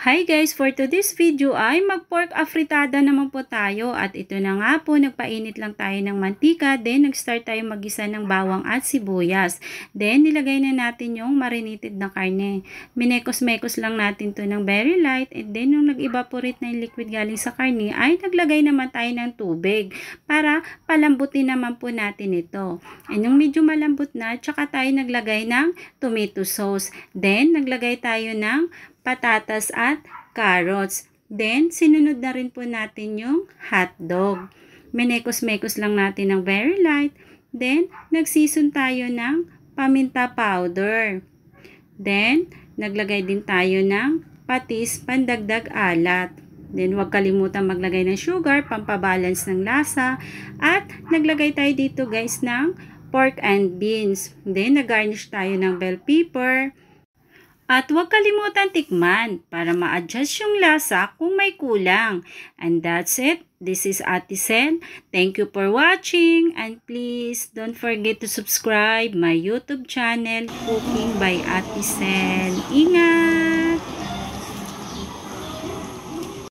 Hi guys, for today's video ay mag-pork afritada naman po tayo at ito na nga po, nagpainit lang tayo ng mantika, then nag-start tayo mag-isa ng bawang at sibuyas. Then nilagay na natin yung marinated na karne. Minekos-mekos lang natin to ng very light and then nung nag-evaporate na yung liquid galing sa karne ay naglagay naman tayo ng tubig para palambutin naman po natin ito. And yung medyo malambot na, tsaka tayo naglagay ng tomato sauce. Then naglagay tayo ng patatas at carrots. Then, sinunod na rin po natin yung hotdog. Minekos-mekos lang natin ng very light. Then, nagseason tayo ng paminta powder. Then, naglagay din tayo ng patis, pandagdag alat. Then, huwag kalimutan maglagay ng sugar, pampabalance ng lasa. At, naglagay tayo dito guys ng pork and beans. Then, nag-garnish tayo ng bell pepper. At huwag kalimutan tikman para ma-adjust yung lasa kung may kulang. And that's it. This is Ate Sel. Thank you for watching. And please don't forget to subscribe my YouTube channel, Cooking by Ate Sel. Ingat!